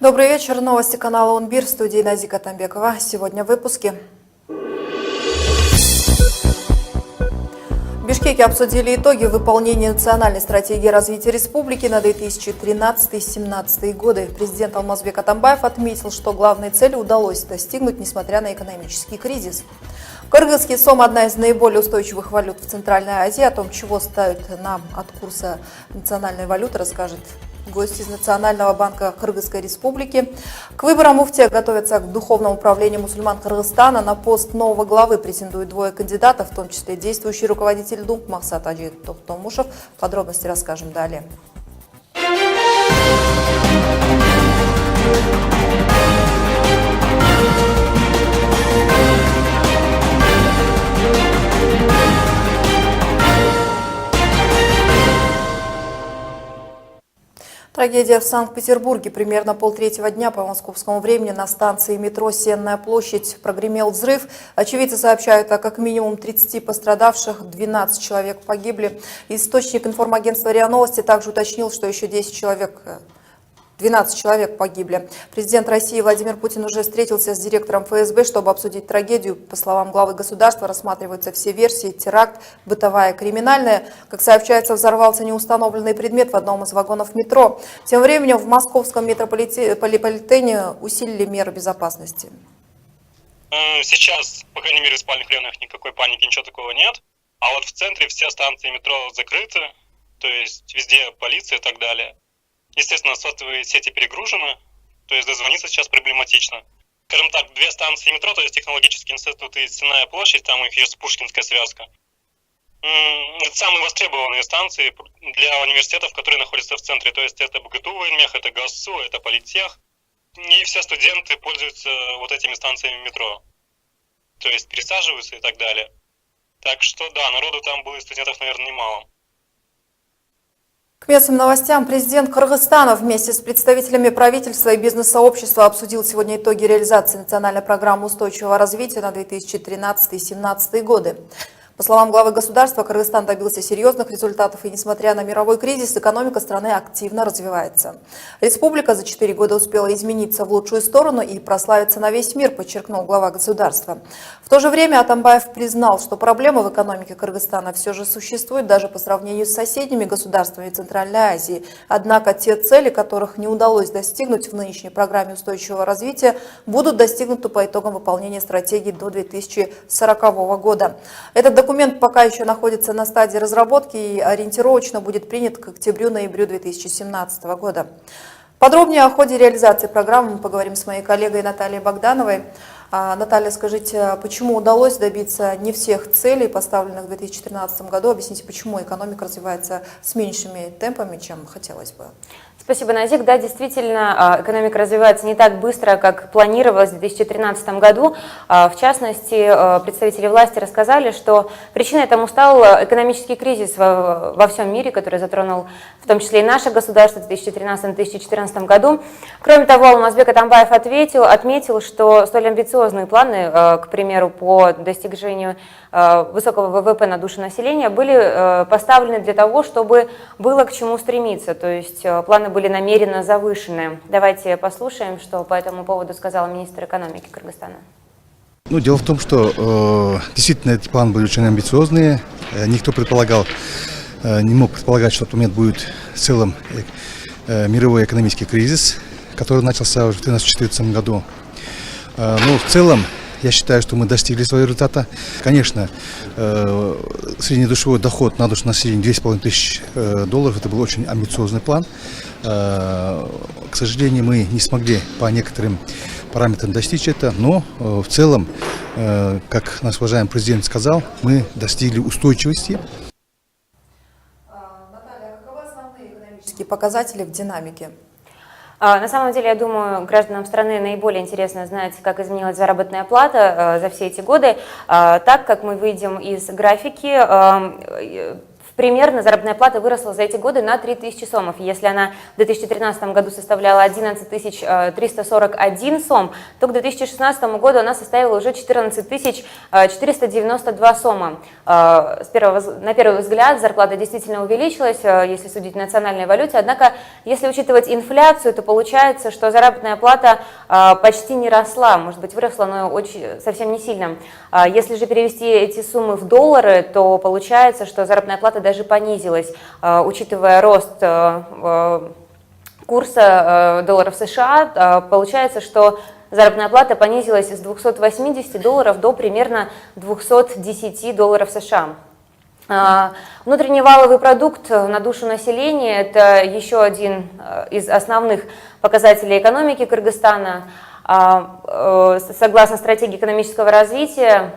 Добрый вечер. Новости канала УНБИР. В студии Назика Тамбекова. Сегодня в выпуске. В Бишкеке обсудили итоги выполнения национальной стратегии развития республики на 2013-2017 годы. Президент Алмазбек Атамбаев отметил, что главные цели удалось достигнуть, несмотря на экономический кризис. Кыргызский сом – одна из наиболее устойчивых валют в Центральной Азии. О том, чего стоит нам от курса национальной валюты, расскажет гость из Национального банка Кыргызской республики. К выборам муфтия готовятся к Духовному управлению мусульман Кыргызстана. На пост нового главы претендуют двое кандидатов, в том числе действующий руководитель ДУМ Махсат Аджиев Тохтомушев. Подробности расскажем далее. Трагедия в Санкт-Петербурге. Примерно полтретьего дня по московскому времени на станции метро «Сенная площадь» прогремел взрыв. Очевидцы сообщают о как минимум 30 пострадавших, 12 человек погибли. Источник информагентства РИА Новости также уточнил, что еще 12 человек погибли. Президент России Владимир Путин уже встретился с директором ФСБ, чтобы обсудить трагедию. По словам главы государства, рассматриваются все версии: теракт, бытовая, криминальная. Как сообщается, взорвался неустановленный предмет в одном из вагонов метро. Тем временем в московском метрополитене усилили меры безопасности. Сейчас, по крайней мере, в спальных районах никакой паники, ничего такого нет. А вот в центре все станции метро закрыты, то есть везде полиция и так далее. Естественно, сотовые сети перегружены, то есть дозвониться сейчас проблематично. Скажем так, две станции метро, то есть Технологический институт и Сенная площадь, там у них есть Пушкинская связка. Это самые востребованные станции для университетов, которые находятся в центре. То есть это БГТУ, ИНМЕХ, это ГАСУ, это Политех. И все студенты пользуются вот этими станциями метро. То есть пересаживаются и так далее. Так что да, народу там было, студентов, наверное, немало. К местным новостям. Президент Кыргызстана вместе с представителями правительства и бизнес-сообщества обсудил сегодня итоги реализации национальной программы устойчивого развития на 2013-2017 годы. По словам главы государства, Кыргызстан добился серьезных результатов, и несмотря на мировой кризис, экономика страны активно развивается. Республика за 4 года успела измениться в лучшую сторону и прославиться на весь мир, подчеркнул глава государства. В то же время Атамбаев признал, что проблемы в экономике Кыргызстана все же существуют даже по сравнению с соседними государствами Центральной Азии. Однако те цели, которых не удалось достигнуть в нынешней программе устойчивого развития, будут достигнуты по итогам выполнения стратегии до 2040 года. Этот документ пока еще находится на стадии разработки и ориентировочно будет принят к октябрю-ноябрю 2017 года. Подробнее о ходе реализации программы мы поговорим с моей коллегой Натальей Богдановой. Наталья, скажите, почему удалось добиться не всех целей, поставленных в 2013 году? Объясните, почему экономика развивается с меньшими темпами, чем хотелось бы? Спасибо, Назик. Да, действительно, экономика развивается не так быстро, как планировалось в 2013 году. В частности, представители власти рассказали, что причиной этому стал экономический кризис во всем мире, который затронул в том числе и наше государство в 2013-2014 году. Кроме того, Алмазбек Атамбаев отметил, что столь амбициозные планы, к примеру, по достижению высокого ВВП на душу населения, были поставлены для того, чтобы было к чему стремиться, то есть планы были намеренно завышены. Давайте послушаем, что по этому поводу сказал министр экономики Кыргызстана. Дело в том, что действительно эти планы были очень амбициозные. Никто не мог предполагать, что в тот момент будет в целом мировой экономический кризис, который начался уже в 2013-2014 году. Но в целом я считаю, что мы достигли своего результата. Конечно, среднедушевой доход на душу населения $2500. Это был очень амбициозный план. К сожалению, мы не смогли по некоторым параметрам достичь это, но в целом, как наш уважаемый президент сказал, мы достигли устойчивости. Наталья, каковы основные экономические показатели в динамике? На самом деле, я думаю, гражданам страны наиболее интересно знать, как изменилась заработная плата за все эти годы. Так как мы выйдем из графики, в примерно заработная плата выросла за эти годы на 3000 сомов. Если она в 2013 году составляла 11 341 сом, то к 2016 году она составила уже 14 492 сома. На первый взгляд зарплата действительно увеличилась, если судить в национальной валюте, однако если учитывать инфляцию, то получается, что заработная плата почти не росла, может быть выросла, но совсем не сильно. Если же перевести эти суммы в доллары, то получается, что заработная плата даже понизилась, учитывая рост курса долларов США, получается, что заработная плата понизилась с 280 долларов до примерно 210 долларов США. Внутренний валовый продукт на душу населения – это еще один из основных показателей экономики Кыргызстана. Согласно стратегии экономического развития,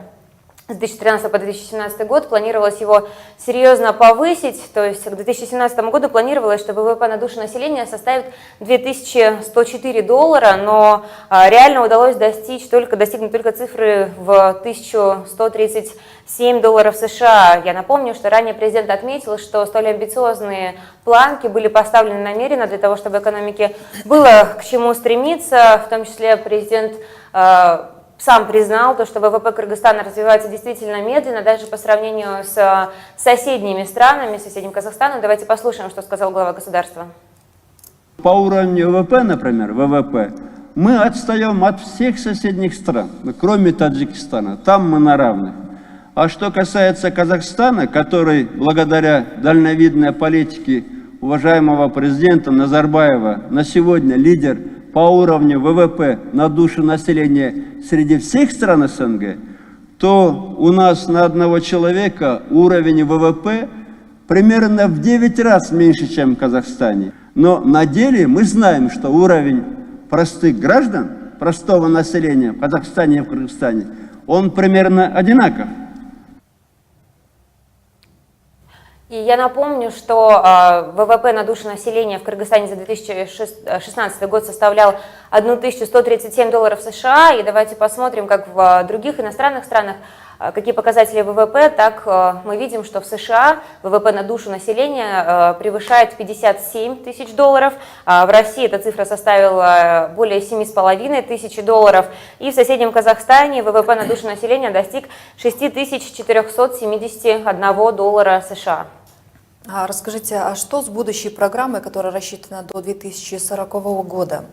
с 2013 по 2017 год планировалось его серьезно повысить, то есть к 2017 году планировалось, что ВВП на душу населения составит 2104 доллара, но реально удалось достигнуть только цифры в 1137 долларов США. Я напомню, что ранее президент отметил, что столь амбициозные планки были поставлены намеренно для того, чтобы экономике было к чему стремиться, в том числе президент сам признал, что ВВП Кыргызстана развивается действительно медленно, даже по сравнению с соседними странами, соседним Казахстаном. Давайте послушаем, что сказал глава государства. По уровню ВВП, например, мы отстаем от всех соседних стран, кроме Таджикистана. Там мы на равных. А что касается Казахстана, который благодаря дальновидной политике уважаемого президента Назарбаева на сегодня лидер по уровню ВВП на душу населения среди всех стран СНГ, то у нас на одного человека уровень ВВП примерно в 9 раз меньше, чем в Казахстане. Но на деле мы знаем, что уровень простых граждан, простого населения в Казахстане и в Кыргызстане, он примерно одинаков. И я напомню, что ВВП на душу населения в Кыргызстане за 2016 год составлял 1137 долларов США. И давайте посмотрим, как в других иностранных странах, какие показатели ВВП. Так мы видим, что в США ВВП на душу населения превышает 57 тысяч долларов. В России эта цифра составила более 7,5 тысяч долларов. И в соседнем Казахстане ВВП на душу населения достиг 6471 доллара США. Расскажите, а что с будущей программой, которая рассчитана до 2040 года?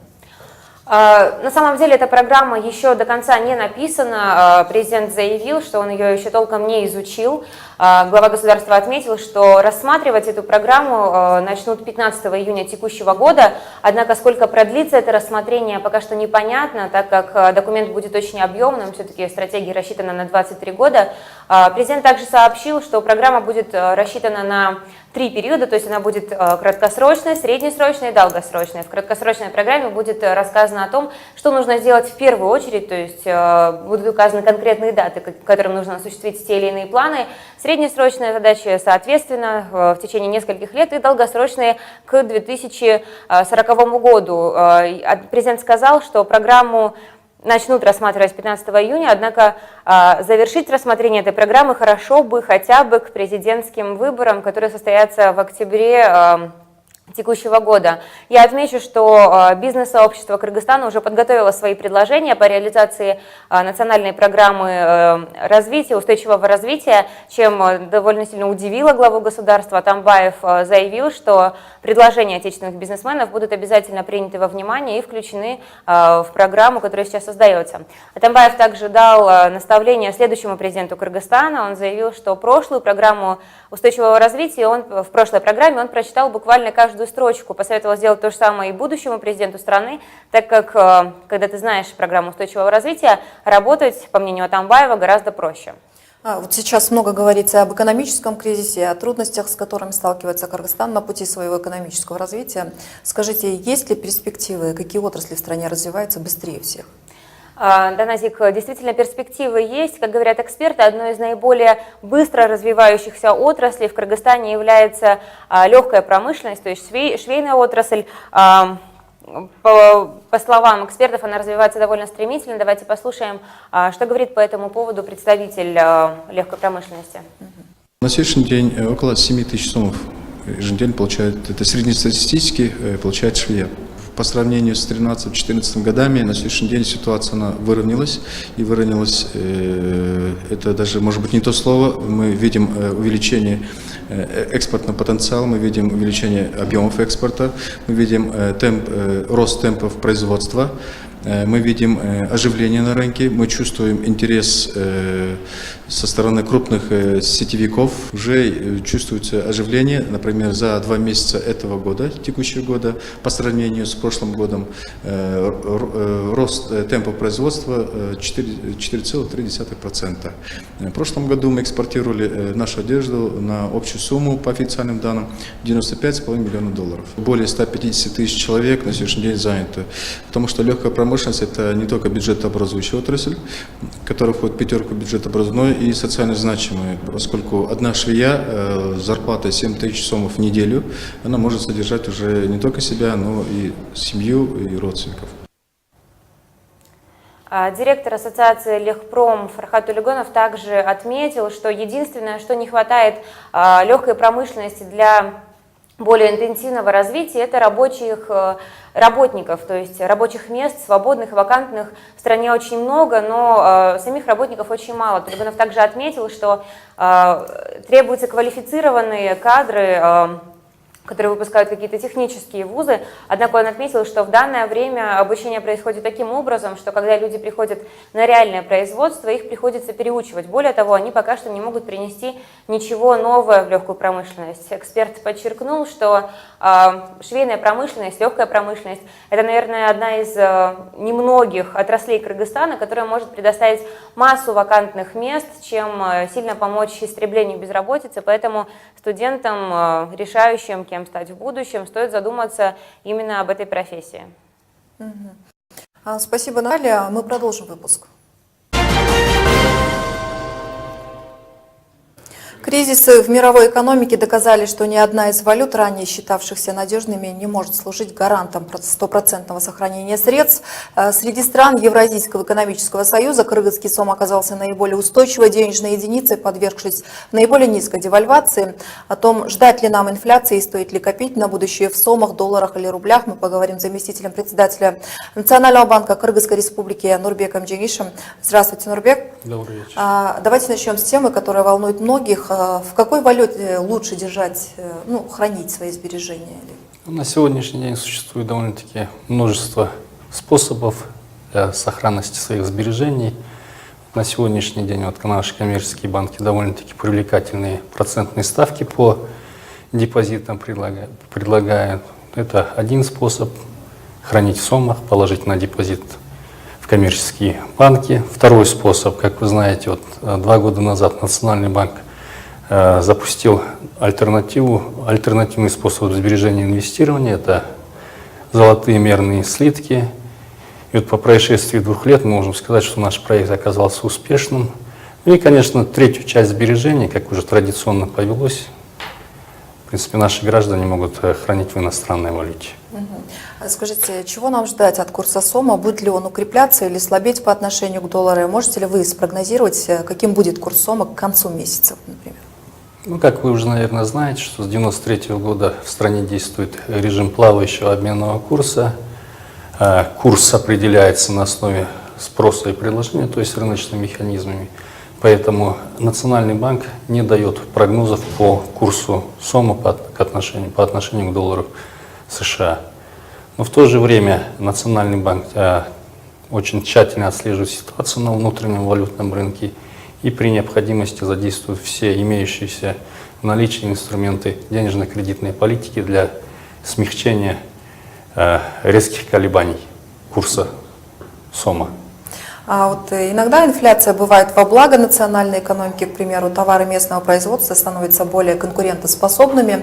На самом деле эта программа еще до конца не написана. Президент заявил, что он ее еще толком не изучил. Глава государства отметил, что рассматривать эту программу начнут 15 июня текущего года. Однако сколько продлится это рассмотрение, пока что непонятно, так как документ будет очень объемным, все-таки стратегия рассчитана на 23 года. Президент также сообщил, что программа будет рассчитана на 3 периода, то есть она будет краткосрочная, среднесрочная и долгосрочная. В краткосрочной программе будет рассказано о том, что нужно сделать в первую очередь, то есть будут указаны конкретные даты, к которым нужно осуществить те или иные планы. Среднесрочные задачи, соответственно, в течение нескольких лет, и долгосрочные к 2040 году. Президент сказал, что программу начнут рассматривать 15 июня, однако завершить рассмотрение этой программы хорошо бы хотя бы к президентским выборам, которые состоятся в октябре текущего года. Я отмечу, что бизнес-сообщество Кыргызстана уже подготовило свои предложения по реализации национальной программы развития, устойчивого развития, чем довольно сильно удивило главу государства. Атамбаев заявил, что предложения отечественных бизнесменов будут обязательно приняты во внимание и включены в программу, которая сейчас создается. Атамбаев также дал наставление следующему президенту Кыргызстана. Он заявил, что прошлую программу устойчивого развития в прошлой программе он прочитал буквально каждую строчку, посоветовал сделать то же самое и будущему президенту страны, так как, когда ты знаешь программу устойчивого развития, работать, по мнению Атамбаева, гораздо проще. Вот сейчас много говорится об экономическом кризисе, о трудностях, с которыми сталкивается Кыргызстан на пути своего экономического развития. Скажите, есть ли перспективы, какие отрасли в стране развиваются быстрее всех? Да, Назик, действительно перспективы есть. Как говорят эксперты, одной из наиболее быстро развивающихся отраслей в Кыргызстане является легкая промышленность, то есть швейная отрасль. По словам экспертов, она развивается довольно стремительно. Давайте послушаем, что говорит по этому поводу представитель легкой промышленности. На сегодняшний день около 7 тысяч сомов еженедельно получают, это среднестатистически получает швея. По сравнению с 2013-2014 годами, на сегодняшний день ситуация она выровнялась. И выровнялась, это даже может быть не то слово, мы видим увеличение экспортного потенциала, мы видим увеличение объемов экспорта, мы видим рост темпов производства, мы видим оживление на рынке, мы чувствуем интерес со стороны крупных сетевиков. Уже чувствуется оживление, например, за 2 месяца этого года, текущего года, по сравнению с прошлым годом, рост темпа производства 4,3%. В прошлом году мы экспортировали нашу одежду на общую сумму, по официальным данным, $95,5 миллиона. Более 150 тысяч человек на сегодняшний день заняты, потому что легкая промышленность – это не только бюджетообразующая отрасль, которая входит в пятерку бюджетообразной и социально значимая, поскольку одна швея с зарплатой 7 тысяч сомов в неделю, она может содержать уже не только себя, но и семью и родственников. Директор ассоциации Легпром Фархат Улигонов также отметил, что единственное, что не хватает легкой промышленности для более интенсивного развития, это работников, то есть рабочих мест, свободных и вакантных в стране очень много, но самих работников очень мало. Улигонов также отметил, что требуются квалифицированные кадры, которые выпускают какие-то технические вузы. Однако он отметил, что в данное время обучение происходит таким образом, что когда люди приходят на реальное производство, их приходится переучивать. Более того, они пока что не могут принести ничего нового в легкую промышленность. Эксперт подчеркнул, что швейная промышленность, легкая промышленность – это, наверное, одна из немногих отраслей Кыргызстана, которая может предоставить массу вакантных мест, чем сильно помочь истреблению безработицы. Поэтому студентам, решающим, кем стать в будущем, стоит задуматься именно об этой профессии. Спасибо, Наталья. Мы продолжим выпуск. Кризисы в мировой экономике доказали, что ни одна из валют, ранее считавшихся надежными, не может служить гарантом стопроцентного сохранения средств. Среди стран Евразийского экономического союза кыргызский сом оказался наиболее устойчивой денежной единицей, подвергшись наиболее низкой девальвации. О том, ждать ли нам инфляции и стоит ли копить на будущее в сомах, долларах или рублях, мы поговорим с заместителем председателя Национального банка Кыргызской республики Нурбеком Джигишем. Здравствуйте, Нурбек. Добрый вечер. Давайте начнем с темы, которая волнует многих. В какой валюте лучше держать, хранить свои сбережения? На сегодняшний день существует довольно-таки множество способов для сохранности своих сбережений. На сегодняшний день наши коммерческие банки довольно-таки привлекательные процентные ставки по депозитам предлагают. Это один способ – хранить в сомах, положить на депозит в коммерческие банки. Второй способ, как вы знаете, 2 года назад Национальный банк запустил альтернативный способ сбережения и инвестирования. Это золотые мерные слитки. И по прошествии 2 лет мы можем сказать, что наш проект оказался успешным. Ну и, конечно, третью часть сбережений, как уже традиционно повелось, в принципе, наши граждане могут хранить в иностранной валюте. Скажите, чего нам ждать от курса сома? Будет ли он укрепляться или слабеть по отношению к доллару? Можете ли вы спрогнозировать, каким будет курс сома к концу месяца, например? Как вы уже, наверное, знаете, что с 1993 года в стране действует режим плавающего обменного курса. Курс определяется на основе спроса и предложения, то есть рыночными механизмами. Поэтому Национальный банк не дает прогнозов по курсу сома по отношению к доллару США. Но в то же время Национальный банк очень тщательно отслеживает ситуацию на внутреннем валютном рынке и при необходимости задействует все имеющиеся в наличии инструменты денежно-кредитной политики для смягчения резких колебаний курса сома. Иногда инфляция бывает во благо национальной экономики, к примеру, товары местного производства становятся более конкурентоспособными.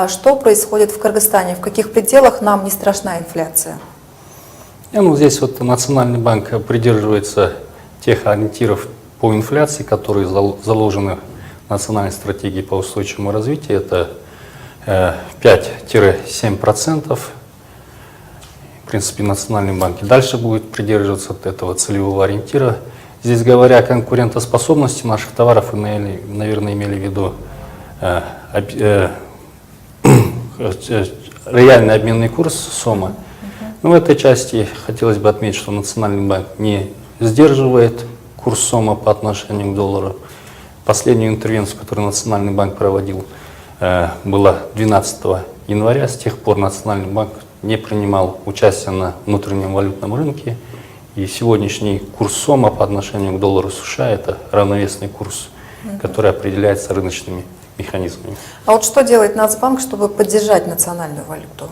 Что происходит в Кыргызстане? В каких пределах нам не страшна инфляция? Здесь Национальный банк придерживается тех ориентиров по инфляции, которые заложены в национальной стратегии по устойчивому развитию. Это 5-7%. В принципе, Национальный банк и дальше будет придерживаться от этого целевого ориентира. Здесь, говоря о конкурентоспособности наших товаров, вы, наверное, имели в виду реальный обменный курс СОМа. Но в этой части хотелось бы отметить, что Национальный банк не сдерживает курс СОМа по отношению к доллару. Последнюю интервенцию, которую Национальный банк проводил, была 12 января. С тех пор Национальный банк не принимал участие на внутреннем валютном рынке. И сегодняшний курс СОМа по отношению к доллару США – это равновесный курс, который определяется рыночными механизмами. А вот что делает Нацбанк, чтобы поддержать национальную валюту?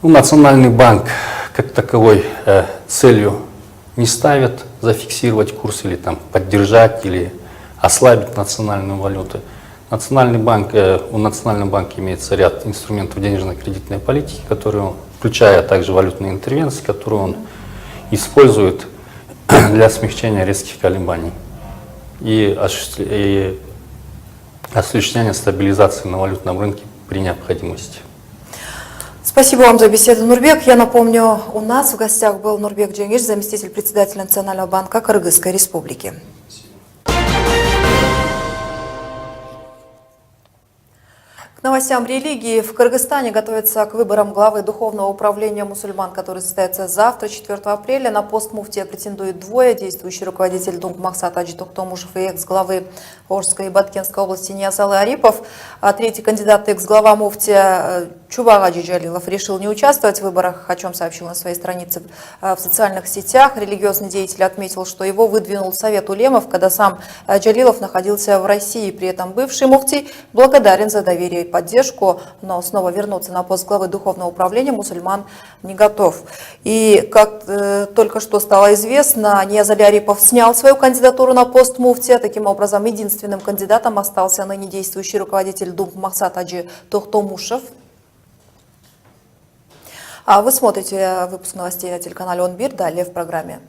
Ну, Национальный банк как таковой целью не ставит зафиксировать курс или там, поддержать или ослабить национальную валюту. У Национального банка имеется ряд инструментов денежно-кредитной политики, которые он, включая также валютные интервенции, которые он использует для смягчения резких колебаний и осуществления стабилизации на валютном рынке при необходимости. Спасибо вам за беседу, Нурбек. Я напомню, у нас в гостях был Нурбек Джангиш, заместитель председателя Национального банка Кыргызской Республики. К новостям религии. В Кыргызстане готовятся к выборам главы Духовного управления мусульман, который состоится завтра, 4 апреля. На пост муфтия претендуют двое: действующий руководитель Думк Максат Аджи Токтомушев и экс-главы Орской и Баткенской области Ниязалы Арипов. А третий кандидат, экс-глава муфтия Чубак Аджи Джалилов, решил не участвовать в выборах, о чем сообщил на своей странице в социальных сетях. Религиозный деятель отметил, что его выдвинул Совет улемов, когда сам Джалилов находился в России. При этом бывший муфтий благодарен за доверие и поддержку, но снова вернуться на пост главы Духовного управления мусульман не готов. И как только что стало известно, Ниязали Арипов снял свою кандидатуру на пост муфтия. Таким образом, единственным кандидатом остался ныне действующий руководитель Думк Максат Аджи Токтомушев. А вы смотрите выпуск новостей на телеканале ОНБИР. Далее в программе.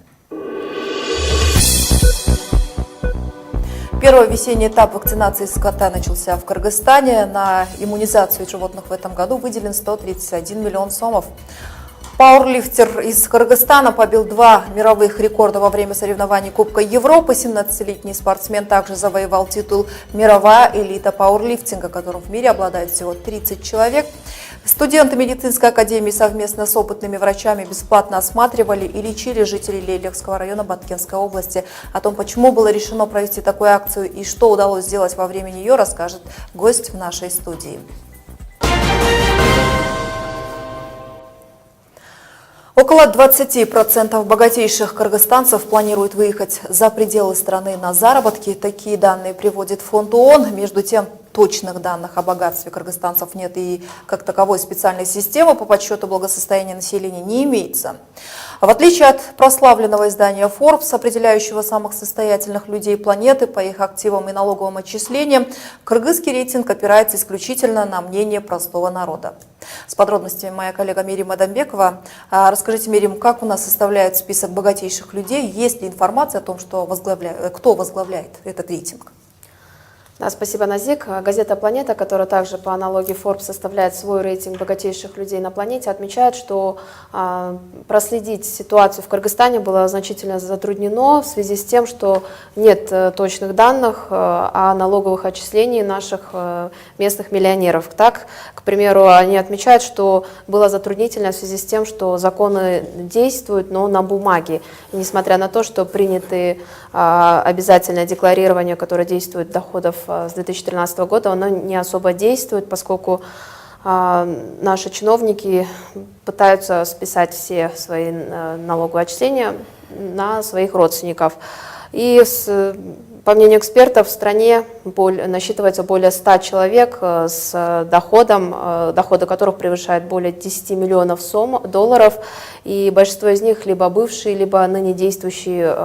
Первый весенний этап вакцинации скота начался в Кыргызстане. На иммунизацию животных в этом году выделен 131 миллион сомов. Пауэрлифтер из Кыргызстана побил 2 мировых рекорда во время соревнований Кубка Европы. 17-летний спортсмен также завоевал титул «Мировая элита пауэрлифтинга», которым в мире обладает всего 30 человек. Студенты медицинской академии совместно с опытными врачами бесплатно осматривали и лечили жителей Лейлекского района Баткенской области. О том, почему было решено провести такую акцию и что удалось сделать во время нее, расскажет гость в нашей студии. Около 20% богатейших кыргызстанцев планируют выехать за пределы страны на заработки. Такие данные приводит фонд ООН. Между тем, точных данных о богатстве кыргызстанцев нет, и как таковой специальной системы по подсчету благосостояния населения не имеется. В отличие от прославленного издания Forbes, определяющего самых состоятельных людей планеты по их активам и налоговым отчислениям, кыргызский рейтинг опирается исключительно на мнение простого народа. С подробностями моя коллега Мирим Адамбекова. Расскажите, Мирим, как у нас составляют список богатейших людей? Есть ли информация о том, кто возглавляет этот рейтинг? Да, спасибо, Назик. Газета «Планета», которая также по аналогии Forbes составляет свой рейтинг богатейших людей на планете, отмечает, что проследить ситуацию в Кыргызстане было значительно затруднено в связи с тем, что нет точных данных о налоговых отчислениях наших местных миллионеров. Так, к примеру, они отмечают, что было затруднительно в связи с тем, что законы действуют, но на бумаге. И несмотря на то, что приняты обязательное декларирование, которое действует доходов с 2013 года, оно не особо действует, поскольку наши чиновники пытаются списать все свои налоговые отчисления на своих родственников. И по мнению экспертов, в стране насчитывается более 100 человек с доходы которых превышают более 10 миллионов долларов, и большинство из них либо бывшие, либо ныне действующие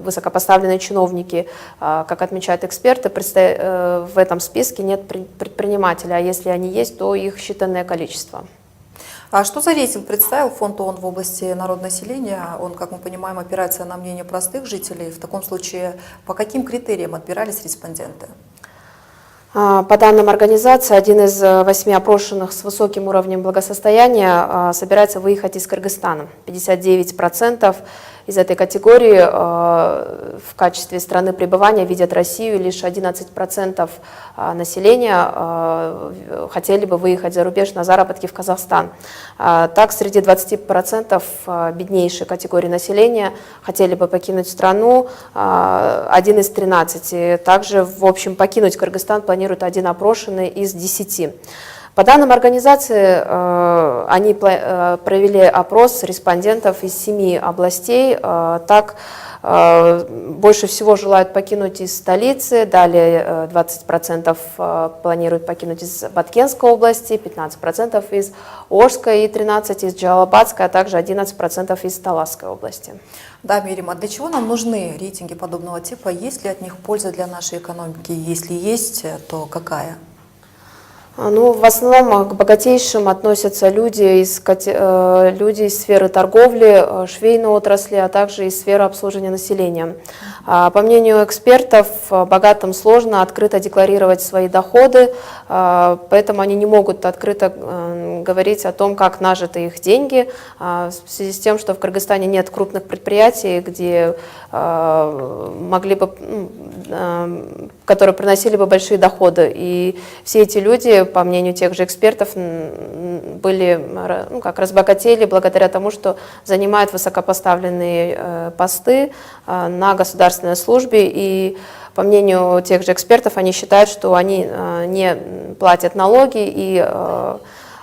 высокопоставленные чиновники. Как отмечают эксперты, в этом списке нет предпринимателей, а если они есть, то их считанное количество. А что за рейтинг представил фонд ООН в области народонаселения? Он, как мы понимаем, опирается на мнение простых жителей. В таком случае, по каким критериям отбирались респонденты? По данным организации, 1 из 8 опрошенных с высоким уровнем благосостояния собирается выехать из Кыргызстана. 59% из этой категории в качестве страны пребывания видят Россию, лишь 11% населения хотели бы выехать за рубеж на заработки в Казахстан. Так, среди 20% беднейшей категории населения хотели бы покинуть страну 1 из 13. Также, в общем, покинуть Кыргызстан планирует 1 опрошенный из 10. По данным организации, они провели опрос респондентов из 7 областей. Так, больше всего желают покинуть из столицы, далее 20% планируют покинуть из Баткенской области, 15% из Орской и 13% из Джалабадской, а также 11% из Таласской области. Да, Мирим, а для чего нам нужны рейтинги подобного типа? Есть ли от них польза для нашей экономики? Если есть, то какая? Ну, в основном к богатейшим относятся люди из сферы торговли, швейной отрасли, а также из сферы обслуживания населения. По мнению экспертов, богатым сложно открыто декларировать свои доходы, поэтому они не могут открыто говорить о том, как нажиты их деньги, в связи с тем, что в Кыргызстане нет крупных предприятий, где могли бы, которые приносили бы большие доходы. И все эти люди, по мнению тех же экспертов, разбогатели благодаря тому, что занимают высокопоставленные посты на государственной службе. И по мнению тех же экспертов, они считают, что они не платят налоги и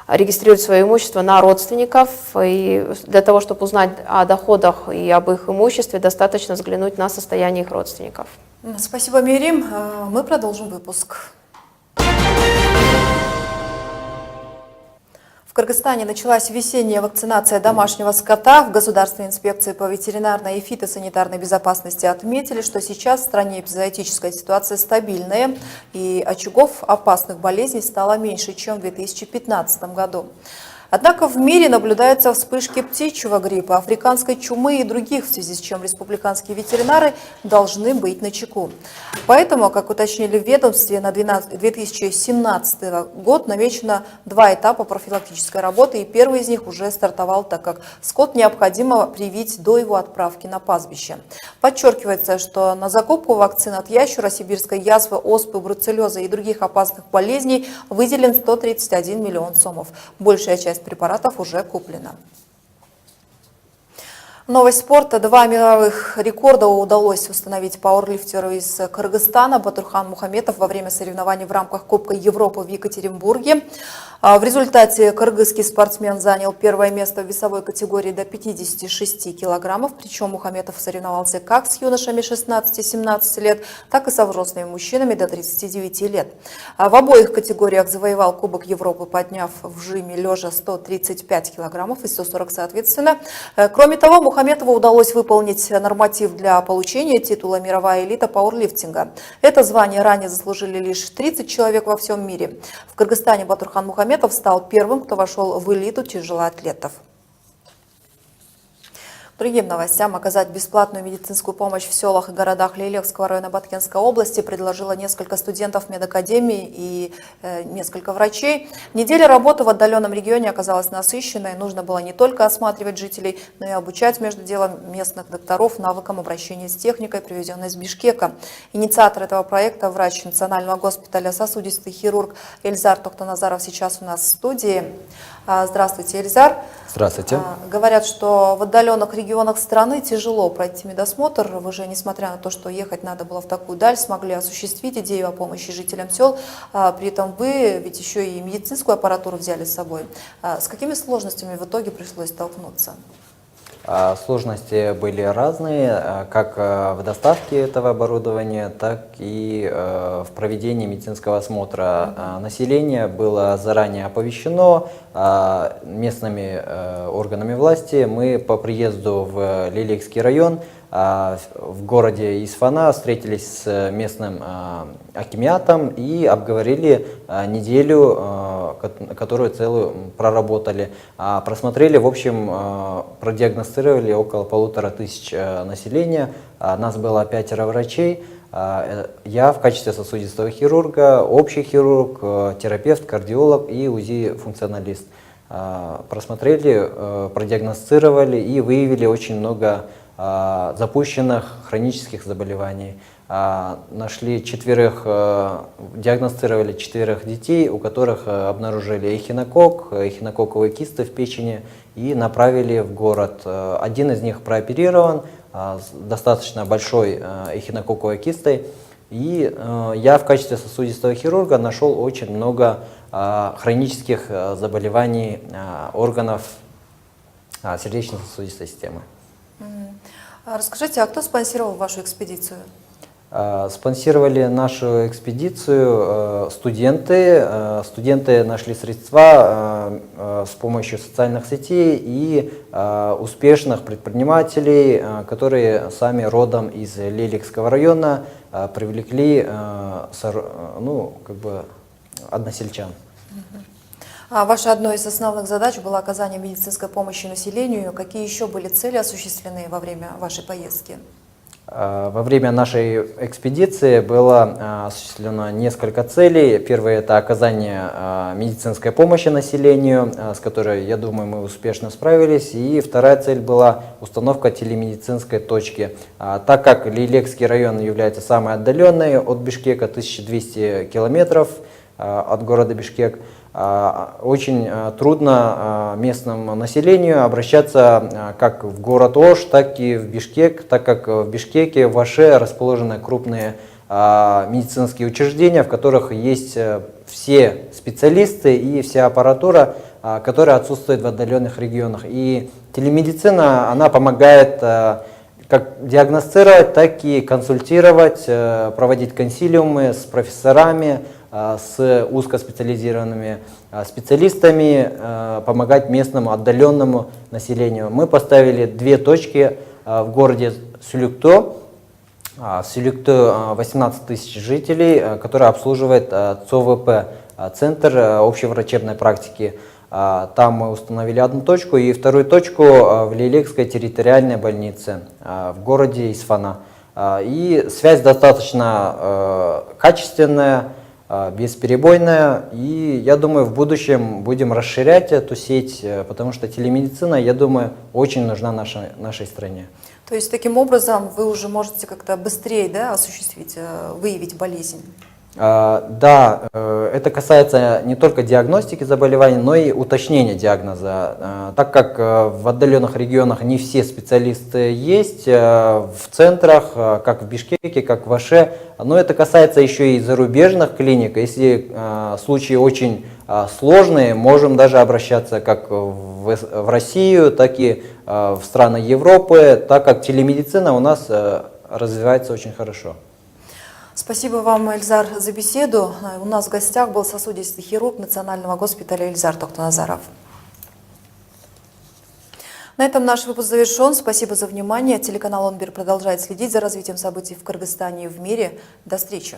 регистрируют свое имущество на родственников. И для того, чтобы узнать о доходах и об их имуществе, достаточно взглянуть на состояние их родственников. Спасибо, Мирим. Мы продолжим выпуск. В Кыргызстане началась весенняя вакцинация домашнего скота. В Государственной инспекции по ветеринарной и фитосанитарной безопасности отметили, что сейчас в стране эпизоотическая ситуация стабильная и очагов опасных болезней стало меньше, чем в 2015 году. Однако в мире наблюдаются вспышки птичьего гриппа, африканской чумы и других, в связи с чем республиканские ветеринары должны быть начеку. Поэтому, как уточнили в ведомстве, на 2017 год намечено 2 этапа профилактической работы, и первый из них уже стартовал, так как скот необходимо привить до его отправки на пастбище. Подчеркивается, что на закупку вакцин от ящура, сибирской язвы, оспы, бруцеллеза и других опасных болезней выделен 131 миллион сомов. Большая часть препаратов уже куплена. Новость спорта. 2 мировых рекорда удалось установить пауэрлифтеру из Кыргызстана Батурхан Мухаметов во время соревнований в рамках Кубка Европы в Екатеринбурге. В результате кыргызский спортсмен занял первое место в весовой категории до 56 килограммов. Причем Мухаметов соревновался как с юношами 16-17 лет, так и со взрослыми мужчинами до 39 лет. В обоих категориях завоевал Кубок Европы, подняв в жиме лежа 135 килограммов и 140 соответственно. Кроме того, Мухаметову удалось выполнить норматив для получения титула «Мировая элита пауэрлифтинга». Это звание ранее заслужили лишь 30 человек во всем мире. В Кыргызстане Батурхан Мухаметов стал первым, кто вошел в элиту тяжелоатлетов. Другим новостям. Оказать бесплатную медицинскую помощь в селах и городах Лейлекского района Баткенской области предложило несколько студентов медакадемии и несколько врачей. Неделя работы в отдаленном регионе оказалась насыщенной. Нужно было не только осматривать жителей, но и обучать между делом местных докторов навыкам обращения с техникой, привезенной из Бишкека. Инициатор этого проекта, врач Национального госпиталя, сосудистый хирург Эльзар Тохтоназаров сейчас у нас в студии. Здравствуйте, Эльзар. Здравствуйте. Говорят, что в отдаленных регионах страны тяжело пройти медосмотр. Вы же, несмотря на то, что ехать надо было в такую даль, смогли осуществить идею о помощи жителям сел. При этом вы ведь еще и медицинскую аппаратуру взяли с собой. С какими сложностями в итоге пришлось столкнуться? Сложности были разные, как в доставке этого оборудования, так и в проведении медицинского осмотра. Население было заранее оповещено местными органами власти. Мы по приезду в Лейлекский район в городе Исфана встретились с местным акимиатом и обговорили неделю, которую целую проработали. Просмотрели, в общем, продиагностировали около 1500 населения. Нас было 5 врачей. Я в качестве сосудистого хирурга, общий хирург, терапевт, кардиолог и УЗИ-функционалист. Просмотрели, продиагностировали и выявили очень много запущенных хронических заболеваний. Диагностировали 4 детей, у которых обнаружили эхинококковые кисты в печени и направили в город. Один из них прооперирован с достаточно большой эхинококковой кистой. И я в качестве сосудистого хирурга нашел очень много хронических заболеваний органов сердечно-сосудистой системы. Расскажите, а кто спонсировал вашу экспедицию? Спонсировали нашу экспедицию студенты. Студенты нашли средства с помощью социальных сетей и успешных предпринимателей, которые сами родом из Леликского района, привлекли односельчан. Вашей одной из основных задач было оказание медицинской помощи населению. Какие еще были цели осуществлены во время вашей поездки? Во время нашей экспедиции было осуществлено несколько целей. Первое – это оказание медицинской помощи населению, с которой, я думаю, мы успешно справились. И вторая цель была установка телемедицинской точки. Так как Лейлекский район является самой отдаленной от Бишкека, 1200 километров от города Бишкек, очень трудно местному населению обращаться как в город Ош, так и в Бишкек, так как в Бишкеке, в Оше расположены крупные медицинские учреждения, в которых есть все специалисты и вся аппаратура, которая отсутствует в отдаленных регионах. И телемедицина, она помогает как диагностировать, так и консультировать, проводить консилиумы с профессорами, с узкоспециализированными специалистами, помогать местному отдаленному населению. Мы поставили 2 точки в городе Сюлюкто. В Сюлюкто 18 тысяч жителей, который обслуживает ЦОВП, Центр общеврачебной практики. Там мы установили 1 точку и 2 точку в Лейлекской территориальной больнице в городе Исфана. И связь достаточно качественная, бесперебойная, и я думаю, в будущем будем расширять эту сеть, потому что телемедицина, я думаю, очень нужна нашей стране. То есть таким образом вы уже можете как-то быстрее осуществить, выявить болезнь? Да, это касается не только диагностики заболеваний, но и уточнения диагноза. Так как в отдаленных регионах не все специалисты есть, в центрах, как в Бишкеке, как в Оше, но это касается еще и зарубежных клиник. Если случаи очень сложные, можем даже обращаться как в Россию, так и в страны Европы, так как телемедицина у нас развивается очень хорошо. Спасибо вам, Эльзар, за беседу. У нас в гостях был сосудистый хирург Национального госпиталя Эльзар Тохтоназаров. На этом наш выпуск завершен. Спасибо за внимание. Телеканал ОНБИР продолжает следить за развитием событий в Кыргызстане и в мире. До встречи.